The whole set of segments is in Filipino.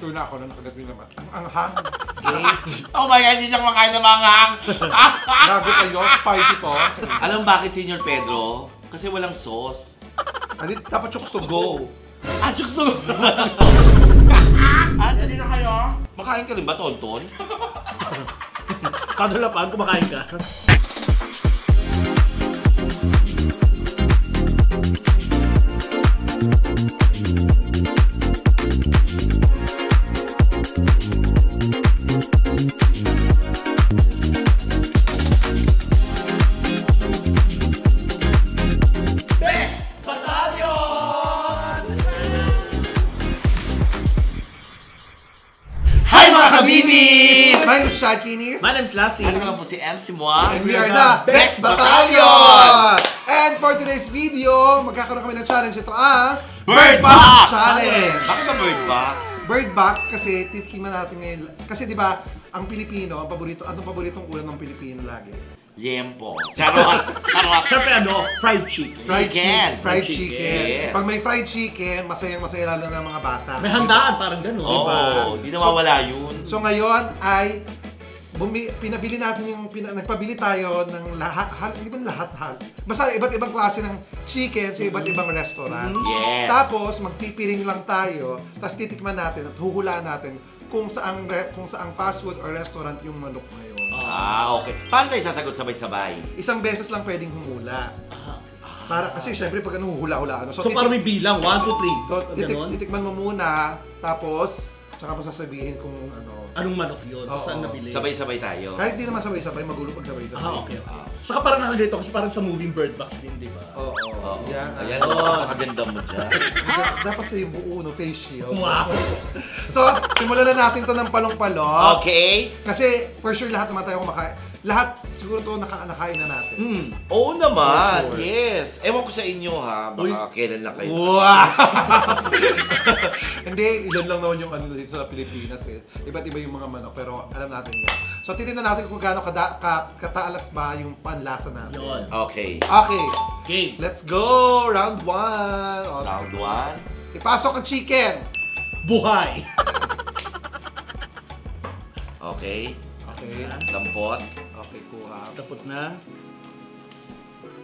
Sure na ako na nakagat mo naman. Ang anghang. Oh my God, hindi siya kumakain ng manghang. Gago kayo, spicy to. Alam bakit, Senyor Pedro? Kasi walang sauce. Hindi, dapat chokes to go. Chokes to go. Walang sauce. Dali na kayo. Makain ka rin ba, Tonton? Kadalapan, kumakain ka. Habibis! My name is Chad Kinis. My name's Lassie. Ano ka lang po si MC Moa? And we are the Bex Battalion! And for today's video, magkakaroon kami ng challenge. Ito ang Bird Box Challenge! Bakit ba Bird Box? Bird Box kasi titikiman natin ngayon. Kasi di ba, ang Pilipino, ang paborito, anong paboritong ulam ng Pilipino lagi? Yempo. Charot! Charot! Siyempre ano, fried chicken. Fried chicken. Yes. Pag may fried chicken, masayang-masaya lalo ng mga bata. May handaan, parang gano'n. Oo, di nawawala yun. So ngayon ay pinabili natin nagpabili tayo ng lahat, hindi ba lahat? Basta iba't ibang klase ng chicken sa iba't ibang restaurant. Yes. Tapos magpipiring lang tayo, tapos titikman natin at huhulaan natin kung saang fast food or restaurant yung manok ngayon. Okay. Paano tayo sasagot sabay-sabay? Isang beses lang pwedeng humula. Para kasi syempre pag hula-hula ano. So parang may bilang, 1, 2, 3. So titikman mo muna, tapos saka mo sasabihin kung ano. Anong manok yun? Oo. Saan nabili? Sabay-sabay tayo. Kahit di naman sabay-sabay, magulo pag sabay-sabay. Okay. Saka parang nakalito kasi parang sa moving Bird Box din, di ba? Oo. Ayan, Yan. napakaganda mo dyan. Dapat sa yung buo, no? Face shield. Wow! So, simulan na natin to ng palong-palong. Okay. Kasi, for sure, lahat naman tayo kumakain. Lahat, siguro to nakain na natin. Oo naman, For sure. yes. Ewan ko sa inyo ha, baka kailan lang kayo. Wow! Hindi, ilan lang naman yung ano dito sa Pilipinas eh. Iba't iba yung mga manok, pero alam natin yan. So, titignan natin kung gaano kataalas ba yung panlasa natin. Yun. Okay. Okay, Okay. let's go! Round 1. Round 1. Ipasok ang chicken. Buhay! Okay. Okay. Lampot. Okay, kuha. Tapos na.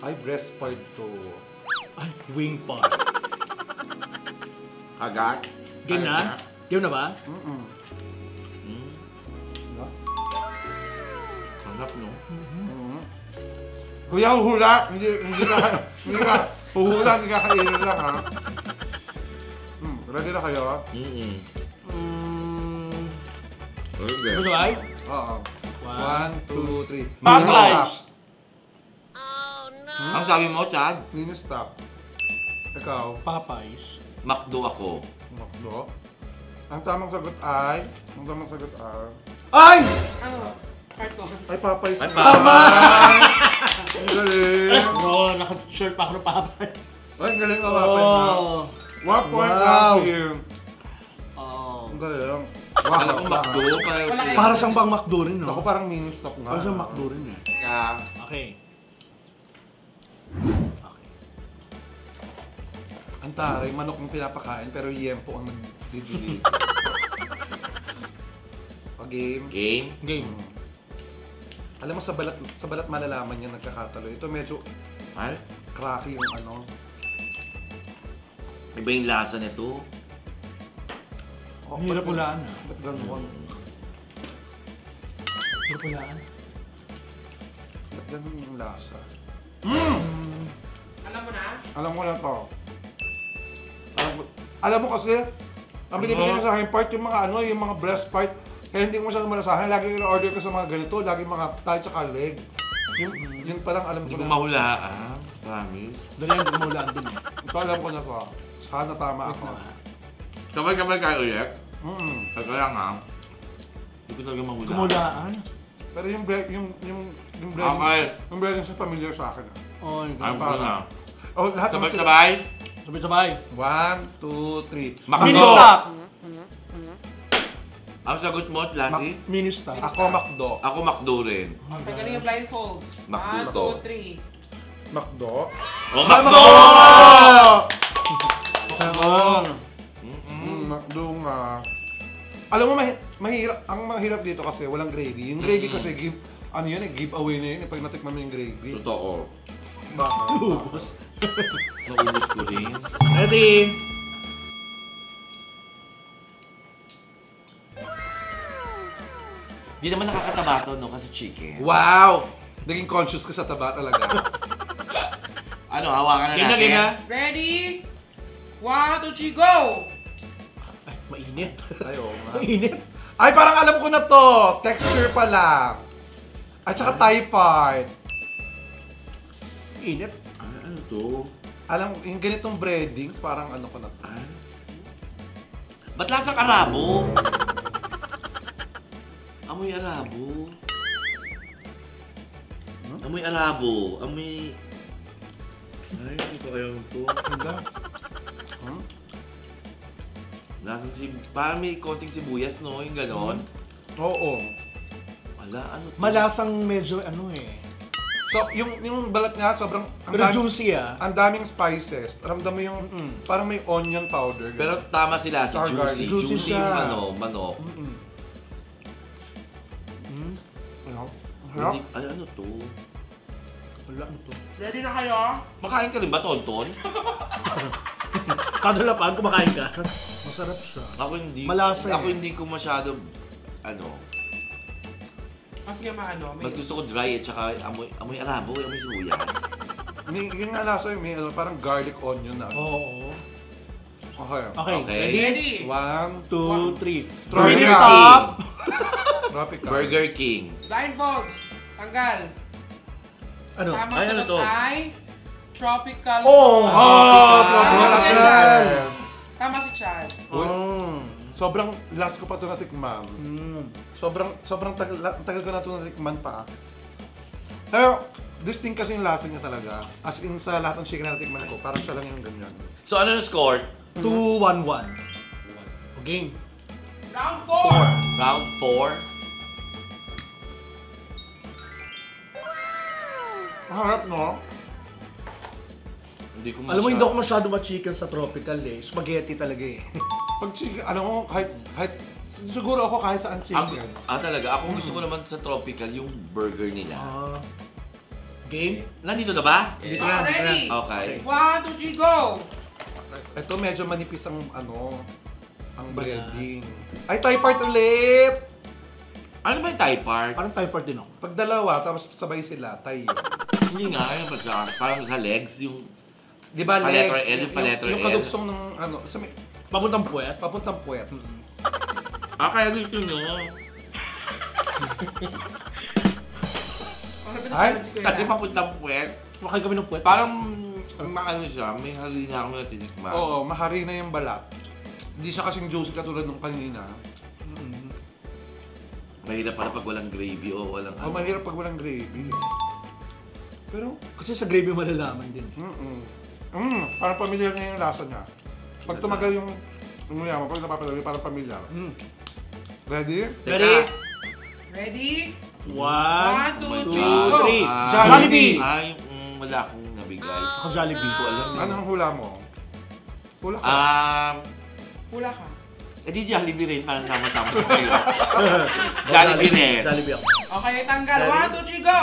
Ay, breast part to. Ay, wing part. Kagat. Game na? Game na ba? Hanap no? Kuya, hula! Hindi ka kainin lang ha. Ready na kayo? Okay. Gusto ay? Oo. 1, 2, 3. Popeyes! Ang sabi mo, Chad? Mini stop. Ikaw, Popeyes. McDo ako. Makdo. Ang tamang sagot ay... Ay! Ano? Carton. Ay, Popeyes. Ay, Tama! Ang galing! No, naka-shirt pa ako ng Popeyes. Ay, ang galing ka, Popeyes ha. Oh. 1 point Wow. lang here. Oh. Ang galing. Alam ko McDo. Para siyang bang McDo rin, no? Ako parang mini stop nga. Para siyang McDo rin, eh. Okay. Ang taray, manok ang pinapakain pero yempo ang nagdidili. Game. Game. Game. Alam mo, sa balat malalaman niya nagkakatalo. Ito medyo Ay, cracky yung ano. iba yung lasa nito. Oh, Ang hirap ulaan, ha? Ba't ganun? Hirap ulaan. Ba't ganun yung lasa? Alam mo na? Alam mo na to. Alam mo kasi, ang binibigyan ko sa akin part yung mga ano, yung mga breast part. Kaya hindi ko masyadong malasahan. Lagi yung order ko sa mga ganito, lagi mga thigh tsaka leg. Yun palang alam Hindi ko ko na. mahulaan. Promise. Dali yan, hindi mo ulaan din, eh. Ito alam ko na to. Sana tama ako. Sabay-sabay kayo ulit. Kaya nga. Hindi ko talaga mahulaan. Kumulaan? Pero yung bread, yung Okay. breading sa familiar sa akin. Oh, yung Alam ganun. ko na. Oh, lahat naman sila. Sabay-sabay. Sabay-sabay. 1, 2, 3. McDo. Mini stop! Ang sagot mo, Lassie? Mini stop. Ako McDo. Ako McDo rin. Tanggalin yung blindfolds. McDo 1, 2, 3. McDo. Oh, McDo! McDo nga. Alam mo, mahirap, ang mahirap dito kasi walang gravy. Yung gravy kasi, giveaway na yun pag natikman mo yung gravy. Totoo. Bakit? Ubus. Naubos ko rin. Ready? Di naman nakakataba to, no? Kasi chicken. Wow! Naging conscious ka sa taba talaga. Ano, hawakan na Game na, natin. game na. Ready? 1, 2, 3, go! Ay, mainit. Ay, oo nga. Mainit. Ay, parang alam ko na to. Texture pa lang. At saka Thai part. Init. Ano to? Alam, yung ganitong breadings, parang ano ko na to. Ah? Ba't lasang arabo? Amoy arabo. Amoy arabo. Amoy... Ay, hindi ko ayaw ito. Wala. Hmm? Lasang parang may konting sibuyas, no? Yung ganon. Oo. Wala, ano to? Malasang medyo ano eh. So, yung balat nga, sobrang... Pero juicy ah. Ang daming spices. Ramdam mo yung... Parang may onion powder. Pero tama sila, si Sour Juicy. garlic. Juicy Juicy siya. yung ano, manok. Ano? Harap? Hindi, ay, ano to? Wala ano to. Ready na kayo? Makain ka rin ba, Tonton? Kada lapag, kumakain ka. Masarap siya. Ako hindi. Malasa Ako eh. hindi ko masyado, ano, Mas nga maano, may... mas gusto ko dry at saka amoy arabo, amoy sibuyas. Yung nga lasa yung may parang garlic onion na. Oo. Okay. Okay, Okay. ready? Ready? 1, 2, 3. Tropical. Burger Top. King. Tropical. Burger King. Blindfolds. Tanggal. Ano? Tamang Ay, ano sagot to? ay tropical. Oh! Oh, tropical. Tama si Chad. Chad. Tama si Chad. Uy, Mm. sobrang last ko pa ito natikman. Mm. Sobrang tagal ko na ito natikman pa. Pero, distinct kasi yung lasa niya talaga. As in, sa lahat ng chicken na natikman ko, parang siya lang yung ganyan. So ano yung score? 2-1-1. Okay. Round 4. Round 4. Ang harap, no? Hindi ko Alam mo, hindi ako masyado ma-chicken sa tropical eh. Spaghetti talaga eh. Pag chicken, ano mo, kahit siguro ako kahit saan chicken. Talaga. Ako gusto ko naman sa tropical yung burger nila. Game? Nandito na ba? Dito na, dito na. Ready? Okay. 1, 2, 3, go! Ito medyo manipis ang ang breading. Ay, Thai part ulit! Ano ba yung Thai part? Parang Thai part din ako. Pag dalawa, tapos sabay sila, Thai yun. Hindi nga, ano ba siya? Parang sa legs, yung... Di ba, Pa-letter legs? L, yung pa-letter yung L. kadugsong ng, sa may, Papuntang puwet. papuntang puwet. kaya gusto nyo. Ano ba Ay, na-challenge ko yun, Kasi ah? papuntang puwet. Kumakain kami ng puwet. Parang, ano siya, may halina ako na tinikman. Oo, mahari na yung balat. Hindi siya kasing juicy katulad nung kanina. Mahirap pala pag walang gravy o walang Oh, mahirap pag walang gravy. Pero, Kasi sa gravy malalaman din. parang pamilyar niya yung lasa niya. Pag tumagal yung yaman, pag napapadali, parang pamilyar. Ready? Ready? Ready? 1, 1, 2, Oh my 3, God. go! 3. Jollibee! Ay, wala akong nabigay. Ako Jollibee. Hindi ko alam. Ano ang hula mo? Hula ka. Hula ka. Di Jollibee rin, parang sama-sama ko kayo. Jollibee rin. Jollibee ako. Okay, tanggal. 1, 2, 3, go!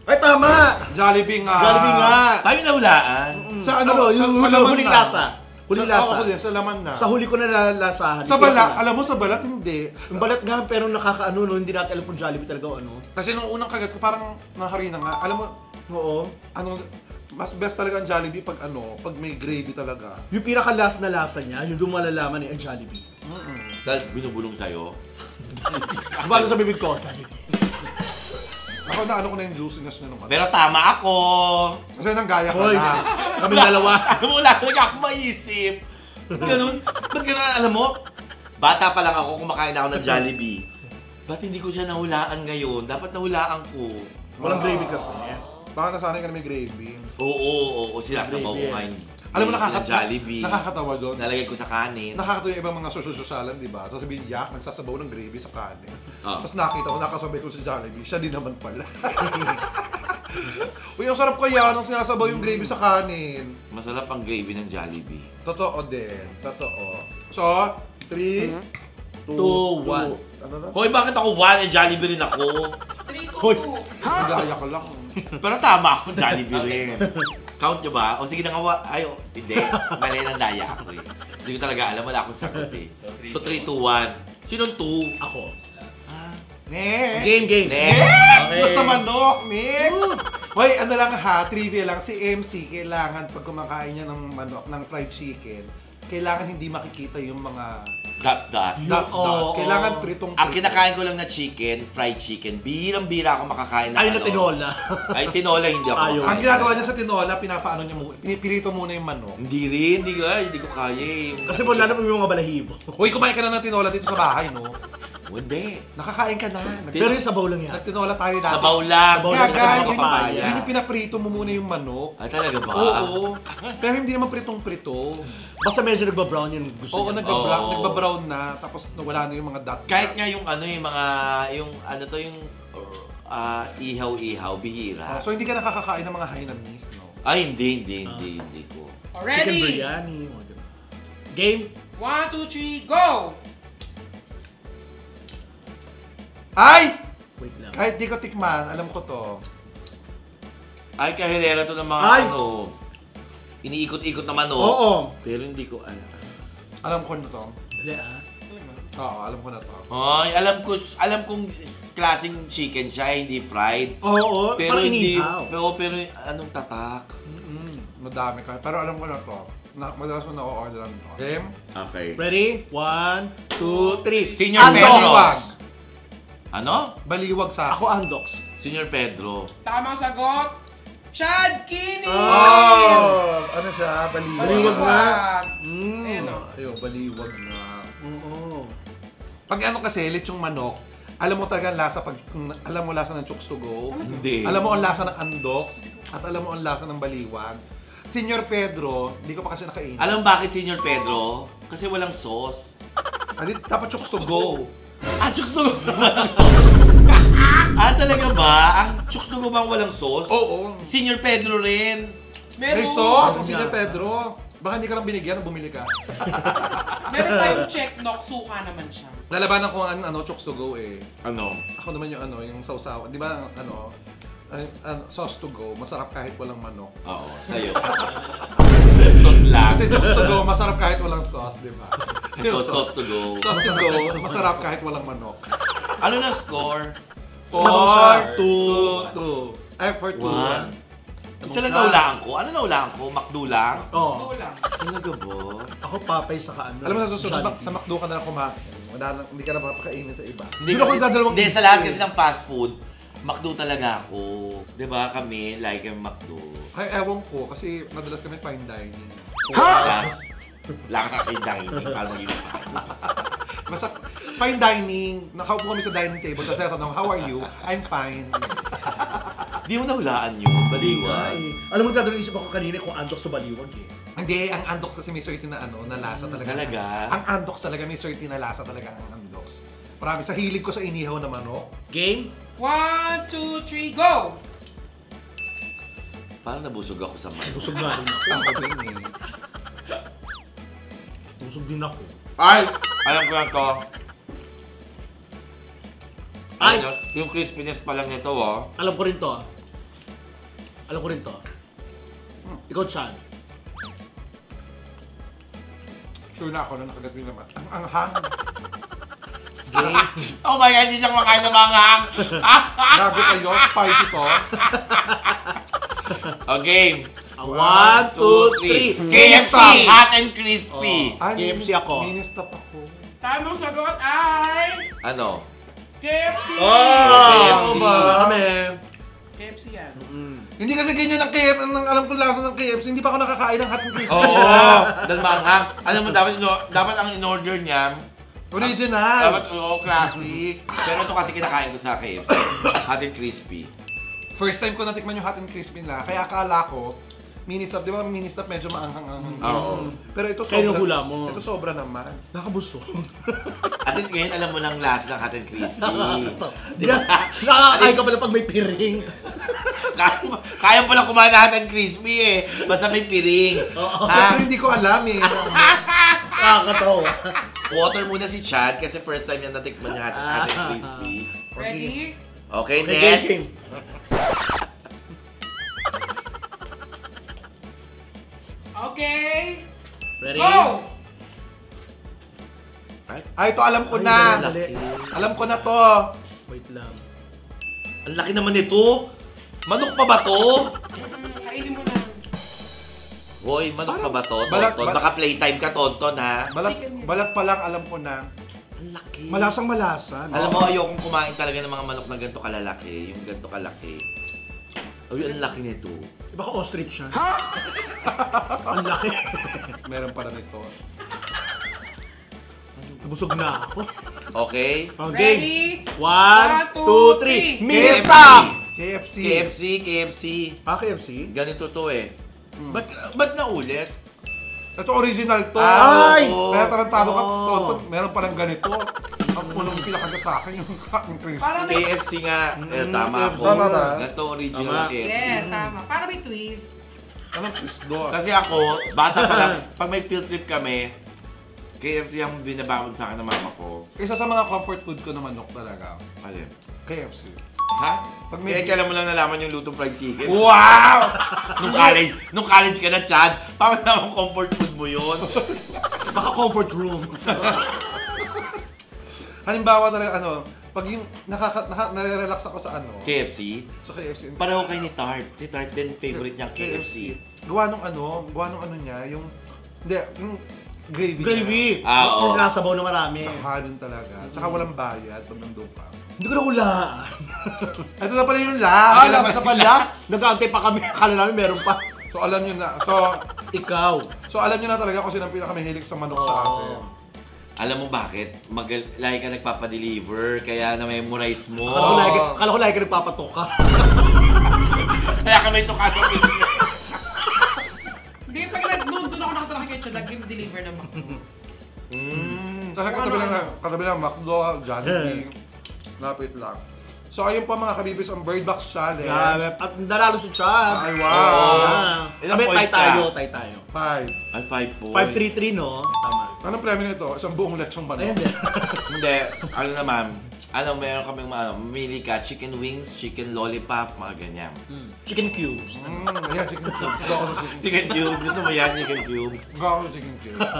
Ay, tama! Jollibee nga! Jollibee nga! Tayo nahulaan. Sa yung sa laman huling na. lasa. Huling lasa. Ako din, sa laman na. Sa huli ko na lalasahan. Sa balat, alam mo sa balat hindi. Yung balat nga, pero nakakaano, no, hindi natin alam kung Jollibee talaga o ano. Kasi nung unang kagat ko parang naharina nga. Alam mo, Oo. mas best talaga ang Jollibee pag pag may gravy talaga. Yung pinaka-last na lasa niya, yung doon malalaman ang Jollibee. Dahil binubulong sa'yo. Bago sa bibig ko, Jollibee. Ako na ko na yung juiciness niya nung Pero tama ako. Kasi nanggaya ka Hoy, na. kami dalawa. Alam mo, wala talaga ako maisip. Ganun. Ba't ganun, alam mo? Bata pa lang ako, kumakain ako ng Jollibee. Ba't hindi ko siya nahulaan ngayon? Dapat nahulaan ko. Walang gravy kasi. Baka nasanay ka na may gravy. Oo, sinasabaw ko Gravy, nga yung Alam mo, Jollibee. nakakatawa doon. Nalagay ko sa kanin. Nakakatawa yung ibang mga sosyalan, di ba? Sasabihin, yak, nagsasabaw ng gravy sa kanin. Ah. Tapos nakita ko, nakasabay ko sa Jollibee, siya din naman pala. Uy, ang sarap kaya nung sinasabaw yung gravy sa kanin. Masarap ang gravy ng Jollibee. Totoo din, totoo. So, 3, 2, 1. Ano na? Hoy, bakit ako 1 eh? Jollibee rin ako. 3 to Hoy. 2. Nagaya ka lang. Pero tama ako, Jollibee rin. Count nyo ba? O sige na nga, hindi. Mali ng daya ako eh. Hindi ko talaga alam, wala akong sagot eh. So 3, 2, 1. Sinong 2? Ako. Next! Game. Next! Okay. Basta manok! Next! Hoy, ano lang ha, trivia lang. Si MC, kailangan pag kumakain niya ng manok, ng fried chicken, kailangan hindi makikita yung mga Dot. dot. Oo. Kailangan pritong Ang kinakain ko lang na chicken, fried chicken, birang-bira ako makakain ng Ay, na tinola. Ay, tinola, hindi ako Ayaw. makain. Ang ginagawa niya sa tinola, pinapaano niya muna, pinipirito muna yung manok. Hindi rin, hindi ko kaya eh. Kasi wala na po yung mga balahibo. Hoy, kumain ka na ng tinola dito sa bahay, no? Hindi. Nakakain ka na. Pero yung sabaw lang yan. Nagtinola tayo dati. Sabaw lang. Sabaw lang sa Gaga, mga yun, papaya. yun yung pinaprito mo muna yung manok. Ay, talaga ba? Oo. Pero hindi naman pritong-prito. Basta medyo nagba-brown yung gusto Oo, niya. Oo. nagbabrown na, tapos nawala na yung mga dot. Kahit nga yung ano, yung mga, yung ano to, yung ihaw-ihaw, bihira. So hindi ka nakakakain ng mga Hainanese, no? Ay, hindi ko. Chicken Ready? biryani. mga ganun. Game. 1, 2, 3, go! Ay! Wait lang. Kahit di ko tikman, alam ko to. Ay, kahilera to ng mga Ay! ano. Iniikot-ikot naman, oh. Oo. Pero hindi ko alam. Alam ko na to. Dali ah. Oo, alam ko na to. Ay, alam kong klaseng chicken siya, hindi fried. Oo, Pero parang hindi, inihaw. pero anong tatak? Madami ka. Pero alam ko na to. Madalas mo na-orderan to. Game? Okay. Ready? 1, 2, 3. Senior Andox. Pedro. Baliwag. Ano? Baliwag sa Ako Andox. Senior Pedro. Tamang sagot, Chad Kinney! Oh! Ano siya? Baliwag. Baliwag na. Mm. Ayun o. Ayun, baliwag na. Oo. Pag ano kasi, lechong manok, alam mo talaga ang lasa alam mo lasa ng Chooks to Go. Hindi. Alam mo ang lasa ng Andox at alam mo ang lasa ng Baliwag. Senior Pedro, hindi ko pa kasi nakainin. Alam bakit Senior Pedro? Kasi walang sauce. Dapat Chooks to Go. Chooks to go walang sauce. Talaga ba? Ang Chooks to go bang walang sauce? Oo. Senior Pedro rin. May sauce, Meron Senior nga. Pedro. Baka hindi ka lang binigyan, bumili ka. Meron tayong check, knock, suka naman siya. Lalabanan ko ang Chooks to Go eh. Ano? Ako naman yung sausaw. Di ba sauce to go, masarap kahit walang manok. Oo, sa'yo. Sauce lang. Kasi Chooks to Go, masarap kahit walang sauce, di ba? Ito, sauce to go. Sauce to go, masarap kahit walang manok. Ano na score? 4, 2, 2. Ay, 4, 2, 1. Isa lang naulaan ko. Ano naulaan ko? McDo lang? Oo. Ito lang. Talaga ba? Ako Papay sa ano. Alam mo sa susunod, Jollibee. sa McDo ka na kumain. Hindi ka na makakainin sa iba. Hindi Hindi ako dadalawang Hindi, sa lahat kasi ng fast food, McDo talaga ako. Di ba kami, like yung McDo. Ay, ewan ko, kasi madalas kami fine dining. Plus, lang ka kay dining para maging fine. Basta fine dining, nakaupo kami sa dining table, tapos tanong, how are you? I'm fine. Di mo nahulaan yun, baliwag. Ay, alam mo, dadalawang isip ako kanina kung Andox to Baliwag eh. Hindi, ang Andox kasi may certain na na lasa talaga. Talaga? Ang Andox talaga, may certain na lasa talaga ang Andox. Marami, sa hilig ko sa inihaw na manok. Game? 1, 2, 3, go! Parang nabusog ako sa manok. Busog na rin ako. Ako din eh. Busog din ako. Ay! Alam ko na to. Ay! Ay! Yung crispiness pa lang nito, oh. Alam ko rin to ah. Alam ko rin to. Ikaw, Chad. Sure na ako na nakagat yung naman. Ang anghang. Oh my God, hindi siya kumakain ng manghang! Gago kayo, spicy to. Okay. 1, 2, 3. KFC! Hot and crispy! Ay, KFC ako. Mini-stop ako. Tamang sagot ay Ano? KFC! KFC. Kami. KFC yan. Hindi kasi ganyan ang KFC, alam ko lasa ng KFC, hindi pa ako nakakain ng hot and crispy. Oo! Dahil manghang. Alam mo, dapat ang in-order niya, Original. dapat, classic. Pero ito kasi kinakain ko sa KFC. Hot and crispy. First time ko natikman yung hot and crispy nila, kaya akala ko, mini-stop, di ba mini-stop medyo maanghang-anghang. Oo. Pero ito Kaya sobra. yung hula mo. Ito sobra naman. Nakabusog. At least ngayon, alam mo lang lasa ng hot and crispy. Nakakain ka pala pag may piring. Kaya mo lang kumain ng hot and crispy eh. Basta may piring. Oo. Ha? Pero hindi ko alam eh. Nakakatawa. Water muna si Chad kasi first time yan natikman niya hot and crispy. Ready? Okay, Okay, next. game. Okay. Ready? Go! Ay, ito alam ko Ay, na. dali. Alam ko na to. Wait lang. Ang laki naman nito. Manok pa ba to? Kainin mo na. Hoy, manok pa ba to? Balat- Tonton, baka playtime ka, Tonton, ha? Balat pa lang, alam ko na. Ang laki. Malasang malasa. Alam mo, ayokong kumain talaga ng mga manok na ganito kalalaki. Yung ganito kalaki. Uy, ang laki nito. Baka ostrich siya. Ang laki. Meron pala nito. Busog na ako. Okay? Okay. Ready? 1, 2, 3. Mista! KFC. KFC. Ah, KFC? Ganito to eh. Ba't naulit? Ito original to. Ay! oo. Kaya tarantado ka, Oo. Tonton, meron palang ganito. Ang unang pinakagat sa akin yung crispy. Para may... KFC nga. Tama ako. Tama ba? Ganito original Tama. KFC. Yes, tama. Para may twist. Anong isdo? Kasi ako, bata pa lang, pag may field trip kami, KFC ang binabawag sa akin ng mama ko. Isa sa mga comfort food ko na manok talaga. Alin? KFC. Ha? Pag may- Kaya kailan mo lang nalaman yung lutong fried chicken? Wow! Nung college ka na, Chad, parang naman comfort food mo yun. Baka comfort room. Halimbawa talaga pag yung nare-relax ako sa KFC? sa KFC. Pareho kay ni Tart. Si Tart din favorite niya KFC. Gawa nung niya, yung gravy. Gravy. Ah, oo. Sinasabaw na marami. Halon talaga. Tsaka walang bayad pag nandun ka. Hindi ko nahulaan. Ito na pala yung lang. Alam na pala. Nag-aantay pa kami. Akala namin meron pa. So alam nyo na. Ikaw. So alam nyo na talaga kung sino ang pinakamahilig sa manok sa atin. Alam mo bakit? Lagi ka nagpapadeliver, kaya na-memorize mo. Akala ko lagi ka nagpapatok ka. Kaya ka may tukado. Hindi, pag doon ako nakatala kay Chad, nag-deliver ng McDo. Kasi katabi lang McDo, Jollibee. Lapit lang. So ayun po mga kabibis ang Bird Box Challenge. At nanalo si Chad. Ay wow! Ilang Kami, points tay ka? tayo. 5. Ay, 5 points. 5-3-3, no? Tama. Anong premyo nito? Isang buong lechong manok. Ayun din. Hindi. Ano naman, meron kaming mamili ka, chicken wings, chicken lollipop, mga ganyan. Chicken cubes. Ayan, chicken cubes. Gawa ko sa chicken Chicken cubes, gusto mo yan, chicken cubes? Gawa ko sa chicken cubes.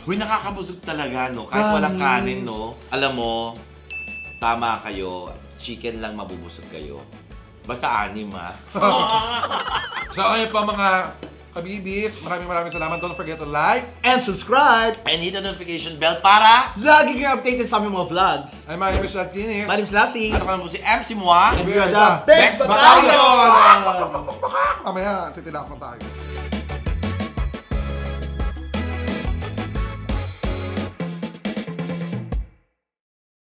Huy, nakakabusog talaga, no? Kahit walang kanin, no? Alam mo, tama kayo, chicken lang mabubusog kayo. Basta 6, ha? So ayun po mga kabibis, maraming salamat. Don't forget to like. And subscribe. And hit the notification bell para... Lagi kang updated sa aming mga vlogs. I'm Mario Michelle Kini. My name's Lassie. At ako naman po si MC Moa. And we are the Best Best Battalion! Battalion! Mamaya, titilak na tayo.